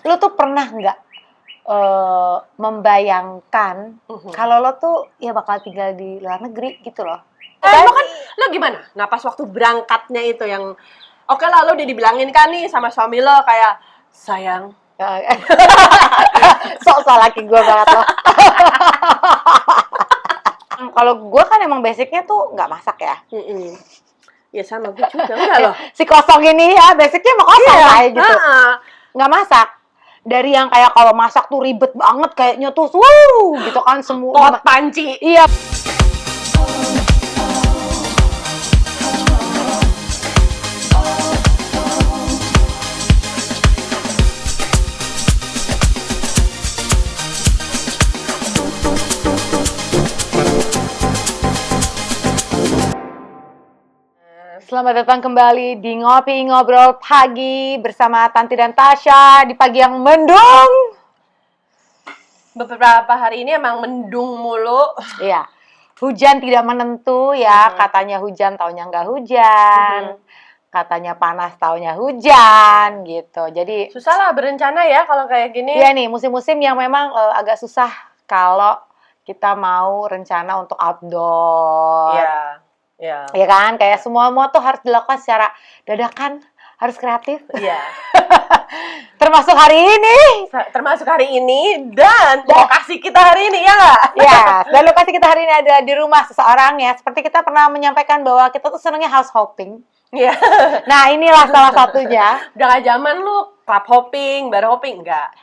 Lu tuh pernah nggak membayangkan kalau lo tuh ya bakal tinggal di luar negeri gitu loh? Lo kan, lo gimana? Nah pas waktu berangkatnya itu yang oke lah lo udah dibilangin kan nih sama suami lo kayak sayang. Sok-sok laki gue banget loh. Kalau gue kan emang basicnya tuh nggak masak ya. Ya sama gue juga enggak loh. Si kosong ini ya basicnya emang kosong kayak gitu. Nggak masak. Dari yang kayak kalau masak tuh ribet banget kayaknya tuh gitu kan semua Pot panci. Iya. Selamat datang kembali di Ngopi Ngobrol Pagi bersama Tanti dan Tasya di pagi yang mendung. Beberapa hari ini emang mendung mulu. Iya, hujan tidak menentu ya. Katanya hujan, taunya nggak hujan. Katanya panas, taunya hujan gitu. Jadi susah lah berencana ya kalau kayak gini. Iya nih, musim-musim yang memang agak susah kalau kita mau rencana untuk outdoor. Iya. Ya kan, kayak semua tuh harus dilakukan secara dadakan, harus kreatif. Iya. Termasuk hari ini dan lokasi kita hari ini ya nggak? Ya, dan lokasi kita hari ini ada di rumah seseorang ya. Seperti kita pernah menyampaikan bahwa kita tuh senangnya house hopping. Iya. Nah, inilah salah satunya. Udah gak zaman lu club hopping, bar hopping, enggak.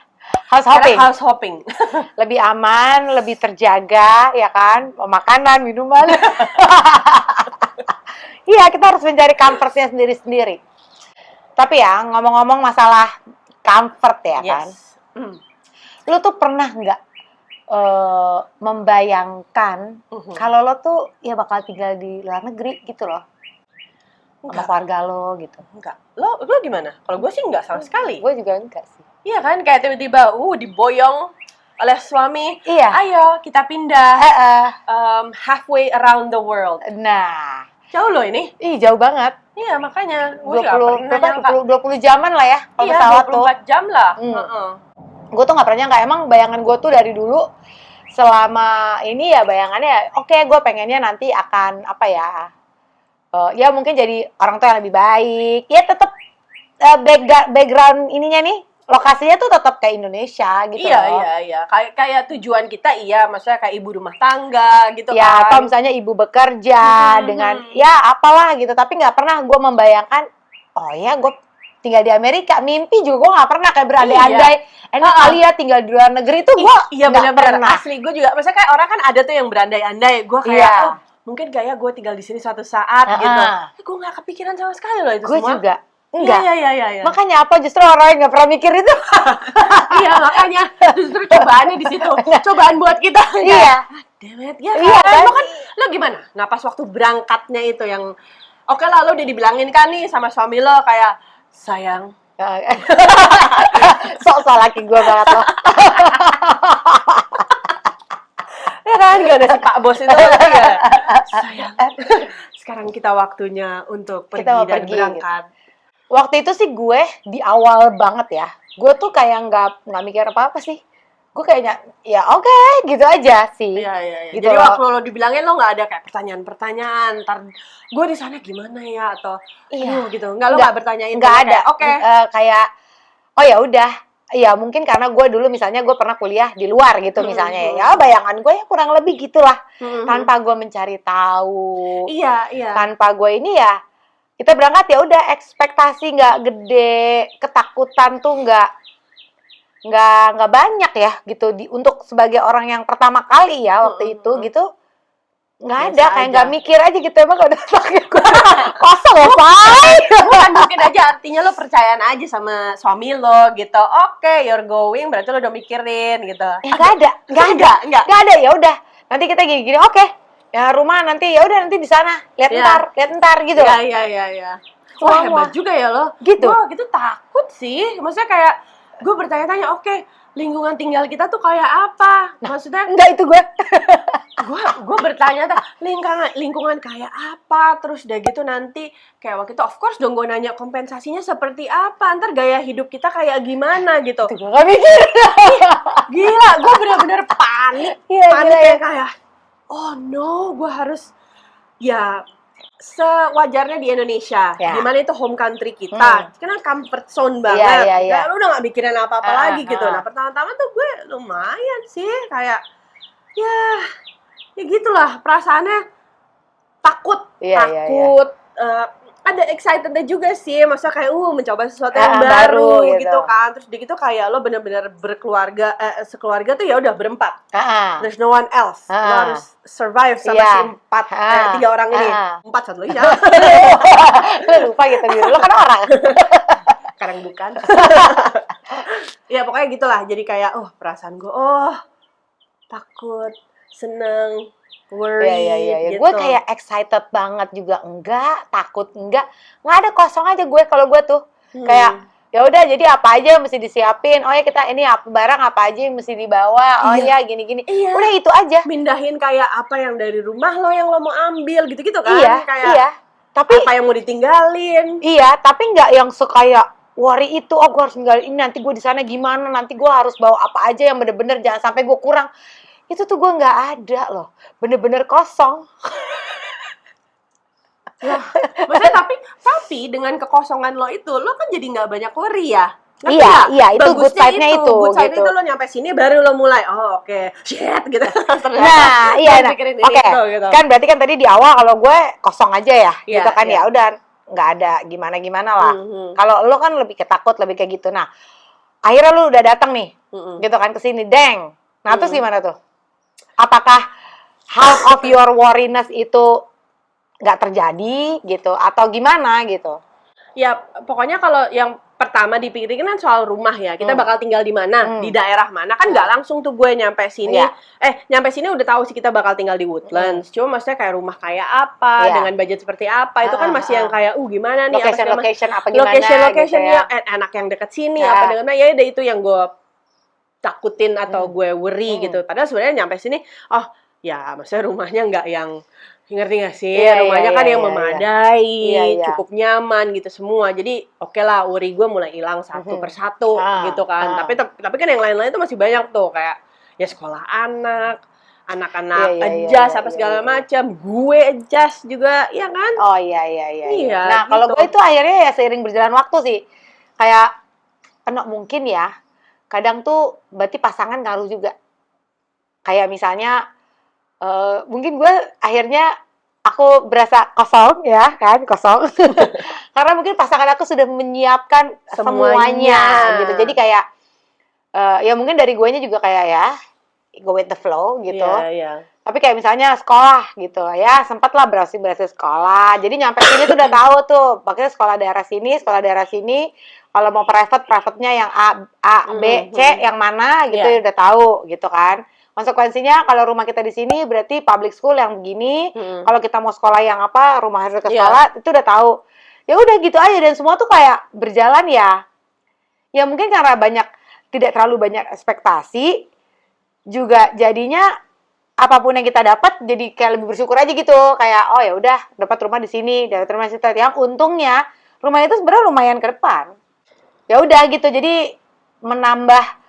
House hopping. House hopping. Lebih aman, lebih terjaga, ya kan? Makanan, minuman. Iya, kita harus mencari comfortnya sendiri-sendiri. Tapi ya, ngomong-ngomong masalah comfort ya kan? Lu tuh pernah nggak membayangkan kalau lo tuh ya bakal tinggal di luar negeri gitu loh? Sama keluarga lo gitu. Enggak. Lo gimana? Kalau gue sih enggak sama sekali. Gue juga enggak sih. Iya kan, kayak tiba-tiba diboyong oleh suami. Iya. Ayo kita pindah halfway around the world. Nah, jauh loh ini. Jauh banget. Iya, makanya gue 20 jaman lah ya kalau pesawat tuh. 24 jam lah. Gue tuh nggak pernah nyangka, emang bayangan gue tuh dari dulu selama ini ya bayangannya oke, gue pengennya nanti akan apa ya, ya mungkin jadi orang tua yang lebih baik, ya tetap background ininya nih, lokasinya tuh tetap kayak Indonesia gitu. Iya. Kayak tujuan kita maksudnya kayak ibu rumah tangga gitu ya, kan. Atau misalnya ibu bekerja dengan ya apalah gitu, tapi nggak pernah gue membayangkan, oh ya gue tinggal di Amerika. Mimpi juga gue nggak pernah kayak berandai-andai. Enak kali ya tinggal di luar negeri tuh gue nggak pernah. Asli gue juga, maksudnya kayak orang kan ada tuh yang berandai-andai. Gue kayak mungkin kayak gue tinggal di sini suatu saat gitu. Gue nggak kepikiran sama sekali loh itu semua. Gue juga. Enggak. Iya. Makanya apa justru orang yang nggak pernah mikir itu. Iya, makanya justru cobaannya di situ. Cobaan buat kita. Iya. Damn it. Ya kan? Lo gimana? Nah, pas waktu berangkatnya itu yang oke lah lo udah dibilangin kan nih sama suami lo kayak sayang. Sok-sok laki gue banget loh. Ya kan, gak ada si Pak Bos itu ya. Sayang. Sekarang kita waktunya untuk pergi dan berangkat. Gitu. Waktu itu sih gue di awal banget ya. Gue tuh kayak nggak mikir apa-apa sih. Gue kayaknya ya oke, gitu aja sih. Iya. Gitu. Jadi waktu lo dibilangin lo nggak ada kayak pertanyaan-pertanyaan. Ntar gue di sana gimana ya atau gitu. Lo nggak bertanyain. Nggak ada. Oke. Kayak oh ya udah. Ya mungkin karena gue dulu misalnya gue pernah kuliah di luar gitu misalnya ya bayangan gue ya kurang lebih gitulah. Tanpa gue mencari tahu. Iya. Tanpa gue ini ya kita berangkat ya udah, ekspektasi nggak gede, ketakutan tuh nggak banyak ya gitu untuk sebagai orang yang pertama kali ya waktu itu gitu. Nggak ada, kayak nggak mikir aja gitu. Emang udah kosong ya, Say? Bukan mungkin aja, artinya lo percayaan aja sama suami lo gitu. Oke, you're going, berarti lo udah mikirin gitu. Nggak ada. Ya udah, nanti kita gini-gini, oke. Ya rumah nanti, ya udah nanti di sana. Lihat ntar gitu. Iya. Wah, hebat juga ya lo. Gitu. Wah, gitu takut sih. Maksudnya kayak gue bertanya-tanya, oke, lingkungan tinggal kita tuh kayak apa? Maksudnya Enggak, itu gue. gue bertanya lingkungan kayak apa, terus udah gitu nanti kayak waktu itu of course dong gue nanya kompensasinya seperti apa, ntar gaya hidup kita kayak gimana gitu. Itu gue gak mikir. Gila, gue bener-bener panik. Iya, Panik gila ya. yang kayak oh no, gue harus ya sewajarnya di Indonesia, Ya. dimana itu home country kita, karena comfort zone banget, Iya. kayak lu udah gak mikirin apa-apa lagi gitu. ah. Nah pertama-tama tuh gue lumayan sih kayak ya gitulah perasaannya, takut, Iya. ada excitednya juga sih, masa kayak mencoba sesuatu yang baru baru gitu. gitu kan, terus di gitu kayak lo bener-bener berkeluarga, sekeluarga tuh ya udah berempat. There's no one else. Lo harus survive sama si empat, tiga orang ini. Empat, satu lagi siapa? Lo lupa gitu diri lo kan orang. Kadang bukan. Ya pokoknya gitulah. Jadi kayak perasaan gue takut, seneng, worry. Iya. Gitu. Gue kayak excited banget juga enggak, takut enggak ada, kosong aja gue kalau gue tuh. Kayak ya udah, jadi apa aja yang mesti disiapin. Oh ya kita ini barang apa aja yang mesti dibawa. Oh ya gini-gini. Iya. Udah itu aja. Mindahin kayak apa yang dari rumah lo yang lo mau ambil gitu-gitu kan. Iya. Tapi apa yang mau ditinggalin. iya, tapi nggak yang sekaya worry itu, gue harus ninggalin ini, nanti gue di sana gimana, nanti gue harus bawa apa aja yang bener-bener jangan sampai gue kurang. Itu tuh gue nggak ada loh, bener-bener kosong. Maksudnya tapi dengan kekosongan lo itu, lo kan jadi nggak banyak worry ya. Ngerti Iya, nggak? iya, itu good Bagusnya side-nya itu, good side gitu. itu lo nyampe sini baru lo mulai, oke, shit gitu. Nah, iya, pikirin oke, itu, gitu. kan berarti kan tadi di awal kalau gue kosong aja ya, Iya, gitu kan iya. ya udah nggak ada gimana-gimana lah. Kalau lo kan lebih ketakut, lebih kayak gitu. Nah, akhirnya lo udah datang nih, gitu kan ke sini, deng. Nah, terus gimana tuh? Apakah half of your worriness itu nggak terjadi gitu, atau gimana gitu? Ya, pokoknya kalau yang pertama dipikirin kan soal rumah ya. Kita bakal tinggal di mana, di daerah mana. Kan nggak langsung tuh gue nyampe sini. Iya. Nyampe sini udah tahu sih kita bakal tinggal di Woodlands. Cuma maksudnya kayak rumah kayak apa, Iya. dengan budget seperti apa. Itu kan masih yang kayak, gimana nih? Location apa gimana? Location gitu ya. anak yang deket sini, Ya. apa dengan ya udah itu yang gue takutin atau gue worry gitu. Padahal sebenarnya nyampe sini, ya maksudnya rumahnya nggak yang, ngerti nggak sih? Iya, Rumahnya iya, kan yang iya, memadai, iya. cukup nyaman gitu semua. Jadi oke lah, worry gue mulai hilang satu persatu gitu kan. Tapi kan yang lain-lain itu masih banyak tuh, kayak ya sekolah anak-anak adjust apa segala macam. Gue adjust juga, ya kan? Oh iya. Iya, Nah, kalau gitu. gue itu akhirnya ya seiring berjalan waktu sih. Kayak mungkin ya. Kadang tuh berarti pasangan ngaruh juga. Kayak misalnya mungkin gue akhirnya aku berasa kosong ya kan, kosong. Karena mungkin pasangan aku sudah menyiapkan semuanya gitu. Jadi kayak ya mungkin dari guenya juga kayak ya go with the flow gitu. Iya. Tapi kayak misalnya sekolah gitu, ya sempatlah berhasil sekolah. Jadi nyampe sini tuh udah tahu tuh, pakai sekolah daerah sini. Kalau mau private-nya yang A, B, C, yang mana gitu ya udah tahu gitu kan. Konsekuensinya kalau rumah kita di sini berarti public school yang begini. Kalau kita mau sekolah yang apa, rumah harus ke sekolah, itu udah tahu. Ya udah gitu aja, dan semua tuh kayak berjalan ya. Ya mungkin karena tidak terlalu banyak ekspektasi, juga jadinya apapun yang kita dapat jadi kayak lebih bersyukur aja gitu. Kayak ya udah dapat rumah di sini, dapat rumah di situ. Yang untungnya rumah itu sebenarnya lumayan ke depan. Ya udah gitu, jadi menambah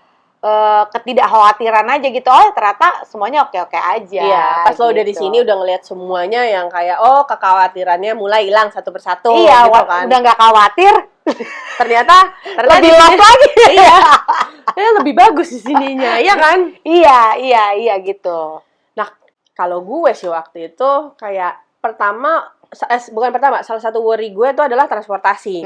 ketidakkhawatiran aja gitu. Oh ternyata semuanya oke-oke aja. Iya, pas gitu. lo udah di sini udah ngeliat semuanya yang kayak kekhawatirannya mulai hilang satu persatu. Iya, gitu kan. udah nggak khawatir. ternyata Lebih luas lagi. Iya. Lebih bagus di sininya, iya kan? Iya gitu. Nah, kalau gue sih waktu itu kayak salah satu worry gue itu adalah transportasi.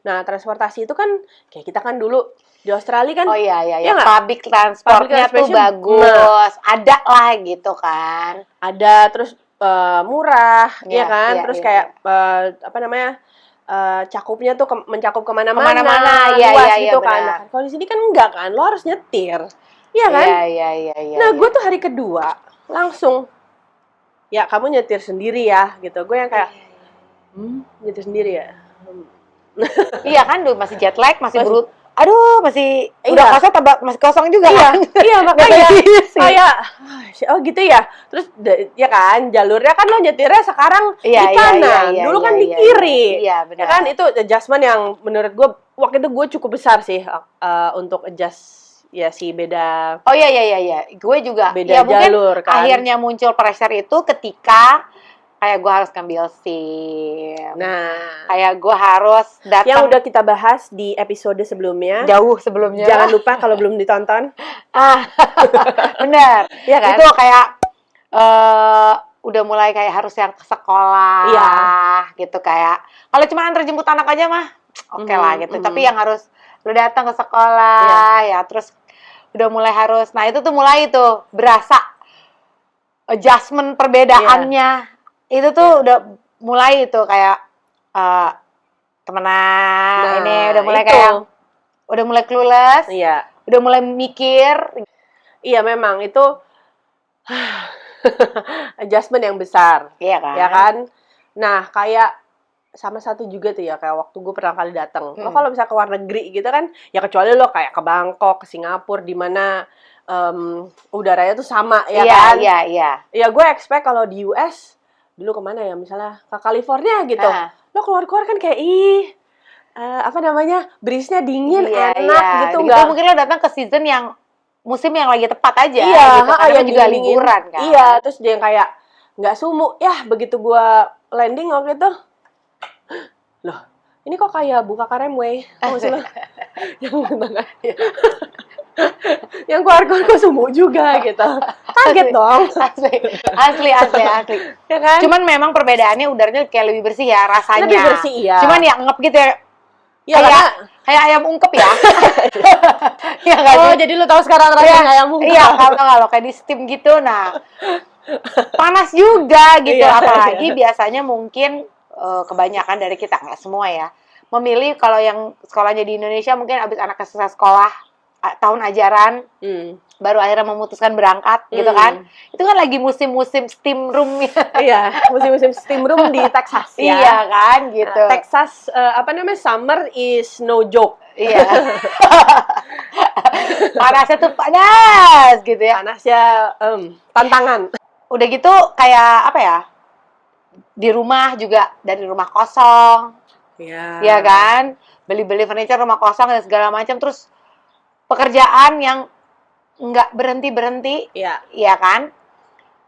Nah, transportasi itu kan kayak kita kan dulu di Australia kan. Oh iya. Ya nggak? Public transportnya tuh bagus. Ada lah gitu kan. Ada, terus murah, ya kan? Iya, Terus iya, kayak cakupnya tuh mencakup kemana-mana, Kemana-mana, luas iya, gitu kan. benar. Nah, kalau di sini kan enggak kan, lo harus nyetir, iya kan? Iya. Nah, gue tuh hari kedua langsung, ya kamu nyetir sendiri ya, gitu. Gue yang kayak, nyetir sendiri ya. Iya kan, masih jet lag, masih aduh masih udah Iya. kosong tambah masih kosong juga Iya, kan. iya makanya Nggak diisi. kayak oh gitu ya. Terus ya kan jalurnya kan lo nyetirnya sekarang Iya, di iya, kanan, iya, dulu iya, kan di iya, kiri. iya, Ya benar. kan itu adjustment yang menurut gue waktu itu gue cukup besar sih untuk adjust ya si beda Oh iya. Gue juga. beda Ya mungkin jalur kan. akhirnya muncul pressure itu ketika kayak gue harus ngambil SIM. Nah, Kayak gue harus yang datang udah kita bahas di episode sebelumnya. jauh sebelumnya. Jangan lupa kalau belum ditonton. Bener. Iya kan? Itu kayak udah mulai kayak harus yang ke sekolah. Iya. Gitu kayak. Kalau cuma antar jemput anak aja mah oke lah gitu. Tapi yang harus lu datang ke sekolah ya terus udah mulai harus. Nah, itu tuh mulai tuh berasa adjustment perbedaannya. Itu tuh udah mulai itu kayak temenan Nah, ini udah mulai itu. kayak udah mulai clueless, Iya. udah mulai mikir. Iya memang itu adjustment yang besar. Iya kan? Ya kan? Nah, kayak sama satu juga tuh ya, kayak waktu gue pernah kali datang. Lo kalau bisa ke luar negeri gitu kan, ya kecuali lo kayak ke Bangkok, ke Singapura, di mana udaranya tuh sama, ya kan? Iya. Ya gue expect kalau di US, dulu kemana ya, misalnya ke California gitu. Lo keluar-keluar kan kayak, apa namanya, breeze-nya dingin, enak gitu. Itu mungkin lo datang ke season yang, musim yang lagi tepat aja. Iya, gitu. Karena yang juga dingin-dingin. liburan kan. Iya, terus dia yang kayak, nggak sumuk. Ya, begitu gue landing waktu itu, loh, ini kok kayak buka Karemway. Oh, maksud lo? Yang keluar-keluar kok sumuk juga gitu. Kaget dong. Asli. Ya kan? Cuman memang perbedaannya udaranya kayak lebih bersih ya rasanya. Lebih bersih, iya. Cuman ya ngep gitu ya. Ya, Kayak ayam ungkep ya. Ya nggak oh, sih? jadi lu tahu sekarang rasanya ayam ungkep. Iya, kalau kayak di steam gitu, nah panas juga gitu. Iya, Apalagi biasanya mungkin kebanyakan dari kita, nggak semua ya, memilih kalau yang sekolahnya di Indonesia mungkin abis anaknya selesai sekolah tahun ajaran, baru akhirnya memutuskan berangkat gitu kan. Itu kan lagi musim-musim steam room. Iya, musim-musim steam room di Texas ya. Iya kan gitu. Texas apa namanya, summer is no joke. Iya. Panasnya tuh panas gitu ya. Panasnya tantangan. Udah gitu kayak apa ya? Di rumah juga dari rumah kosong. Iya. Iya kan? Beli-beli furniture rumah kosong dan segala macam, terus pekerjaan yang nggak berhenti-berhenti. Iya. Iya kan?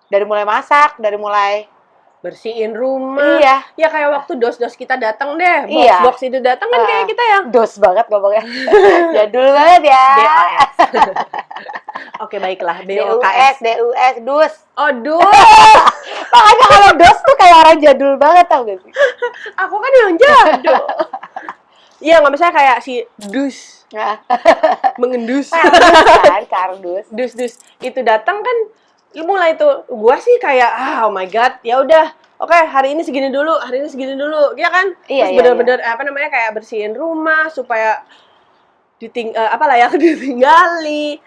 Dari mulai masak, dari mulai bersihin rumah. Iya. Ya kayak waktu dos-dos kita datang deh. Iya. Box itu datang kan kayak kita yang dos banget ngomongnya. Jadul banget ya. DOS. Oke, baiklah. DUS, dus. Oh, dus. Makanya kalau dos tuh kayak orang jadul banget, tau gak sih? Aku kan yang jadul. Iya, nggak misalnya kayak si dus. Mengendus. Kardus. Dus itu datang kan mulai tuh gua sih kayak oh my god, ya udah. Oke, hari ini segini dulu, ya kan? Iya, Terus bener-bener apa namanya kayak bersihin rumah supaya apa layak ditinggali.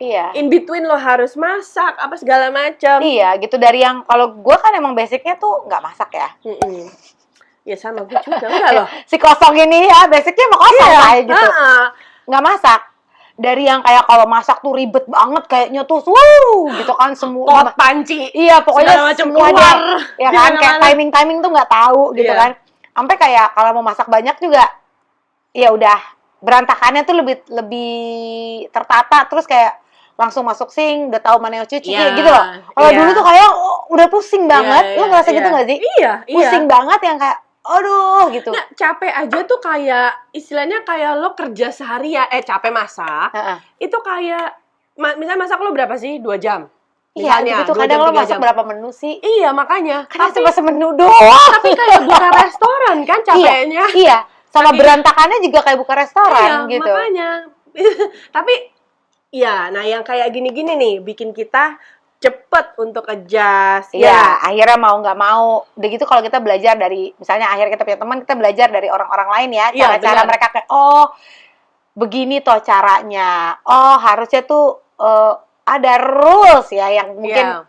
Iya. In between lo harus masak apa segala macam. Iya, gitu dari yang kalau gue kan emang basicnya tuh nggak masak ya. Ya sama gue juga enggak loh. Si kosong ini ya basicnya emang kosong kayak gitu. Nggak masak. Dari yang kayak kalau masak tuh ribet banget kayaknya tuh gitu kan semua panci. Iya, pokoknya semua keluar. Ya kan kayak timing tuh nggak tahu gitu kan. Sampai kayak kalau mau masak banyak juga ya udah berantakannya tuh lebih tertata, terus kayak langsung masuk sink, udah tahu mana yang cuci gitu loh. Kalau dulu tuh kayak udah pusing banget. Lo ngerasa gitu nggak sih? Iya. Pusing banget yang kayak aduh gitu. Nah, capek aja tuh kayak istilahnya kayak lo kerja seharian, capek masak. Itu kayak misalnya masak lo berapa sih? 2 jam. Iya, gitu kadang lo masak berapa menu sih? Iya, makanya. Karena cuma semenu doang. Tapi kayak buka restoran kan capeknya. Iya. Sama berantakannya juga kayak buka restoran gitu. Iya, makanya. Tapi ya, nah yang kayak gini-gini nih bikin kita cepet untuk adjust. Iya, akhirnya mau nggak mau. Udah gitu kalau kita belajar dari, misalnya akhirnya kita punya teman, kita belajar dari orang-orang lain ya. Cara-cara mereka kayak, oh begini toh caranya. Oh harusnya tuh ada rules ya, yang mungkin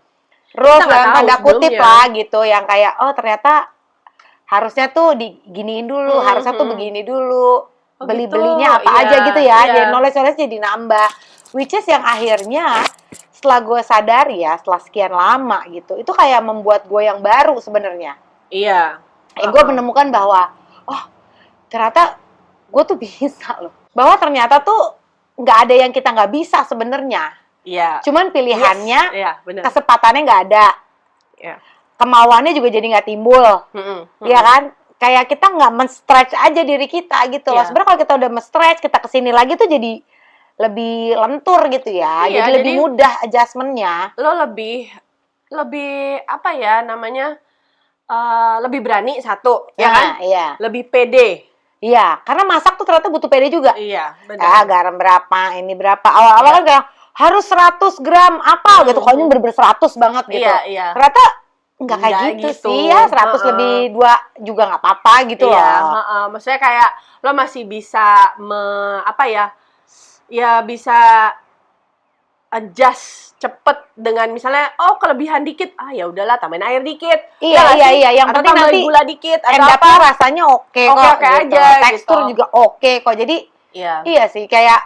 rules dalam tanda kutip lah gitu. Yang kayak, oh ternyata harusnya tuh diginiin dulu, harusnya tuh begini dulu. Oh, beli-belinya gitu. apa aja Iya, gitu ya. iya. Jadi knowledge jadi nambah. Which is yang akhirnya setelah gue sadari ya, setelah sekian lama gitu, itu kayak membuat gue yang baru sebenarnya. Iya. Gue menemukan bahwa, oh ternyata gue tuh bisa loh. Bahwa ternyata tuh nggak ada yang kita nggak bisa sebenarnya. Iya. Cuman pilihannya, Iya, benar. kesempatannya nggak ada. Iya. Kemauannya juga jadi nggak timbul. Iya kan? Kayak kita nggak men-stretch aja diri kita gitu loh. Sebenarnya kalau kita udah men-stretch, kita kesini lagi tuh jadi lebih lentur gitu ya. Iya, jadi lebih mudah adjustment-nya. Lo lebih apa ya namanya? Lebih berani satu, ya kan? Iya. Lebih pede. Iya, karena masak tuh ternyata butuh pede juga. Iya, benar. Garam berapa, ini berapa. Awal-awal kan kayak harus 100 gram apa gitu. Kok ini bener-bener 100 banget gitu. Iya. Ternyata nggak kayak gitu sih ya. 100 lebih 2 juga nggak apa-apa gitu loh. Iya, maksudnya kayak lo masih bisa ya bisa adjust cepet dengan misalnya kelebihan dikit, ya udahlah tambahin air dikit. Iya, yang atau penting tambahin nanti gula dikit atau endapnya rasanya oke kok. Oke gitu. aja Tekstur gitu. juga oke kok. Jadi iya sih kayak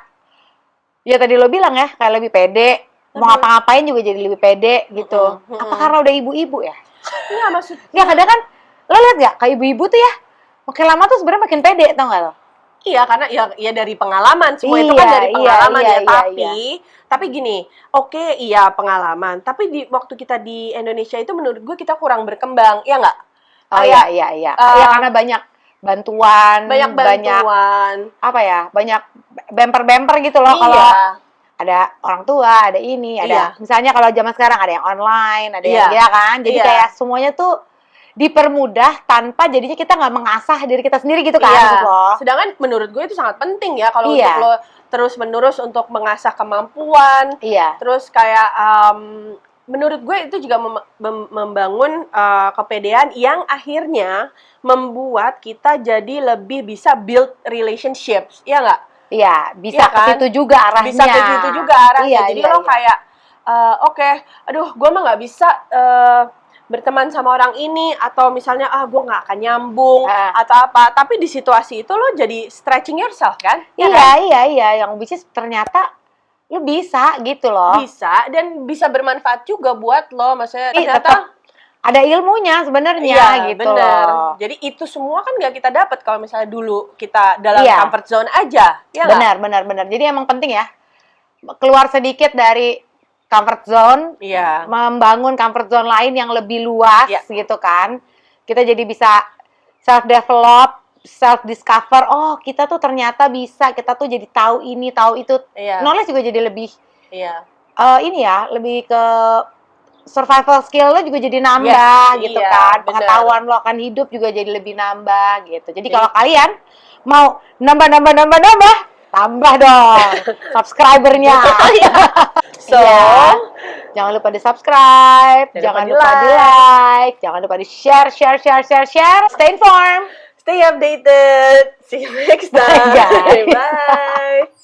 ya tadi lo bilang ya, kayak lebih pede, mau ngapa-ngapain juga jadi lebih pede gitu. Apa karena udah ibu-ibu ya? Iya, maksudnya. Nggak, kadang kan lo lihat nggak kayak ibu-ibu tuh ya, makin lama tuh sebenarnya makin pede, tau nggak lo? Iya, karena ya dari pengalaman, semua itu kan dari pengalaman tapi gini, iya pengalaman, tapi di waktu kita di Indonesia itu menurut gue kita kurang berkembang, ya nggak? Iya. Ya karena banyak bantuan, apa ya, banyak bemper-bemper gitu loh. Kalau ada orang tua, ada ini, ada misalnya kalau zaman sekarang ada yang online, ada yang dia kan, jadi kayak semuanya tuh dipermudah tanpa jadinya kita nggak mengasah diri kita sendiri gitu kan. Sedangkan menurut gue itu sangat penting ya kalau untuk lo terus-menerus untuk mengasah kemampuan. Terus kayak menurut gue itu juga membangun kepedean yang akhirnya membuat kita jadi lebih bisa build relationships, ya nggak? Iya, bisa ke situ juga arahnya. Bisa ke situ juga arahnya. Jadi lo kayak aduh, gue mah nggak bisa berteman sama orang ini, atau misalnya gue nggak akan nyambung atau apa, tapi di situasi itu lo jadi stretching yourself kan? Iya, yang bisnis ternyata lo bisa gitu loh. Bisa, dan bisa bermanfaat juga buat lo, maksudnya ternyata ada ilmunya sebenarnya gitu loh. Jadi itu semua kan nggak kita dapat kalau misalnya dulu kita dalam comfort zone aja. Ya benar. Jadi emang penting ya keluar sedikit dari comfort zone, membangun comfort zone lain yang lebih luas gitu kan. Kita jadi bisa self-develop, self-discover, kita tuh ternyata bisa, kita tuh jadi tahu ini, tahu itu. Knowledge juga jadi lebih, lebih ke survival skill lo juga jadi nambah gitu kan. Pengetahuan lo akan hidup juga jadi lebih nambah gitu. Jadi kalau kalian mau nambah, tambah dong subscribernya. Jangan lupa di-subscribe, jangan lupa di-like, jangan lupa di-share. Stay informed, stay updated. See you next time. Bye.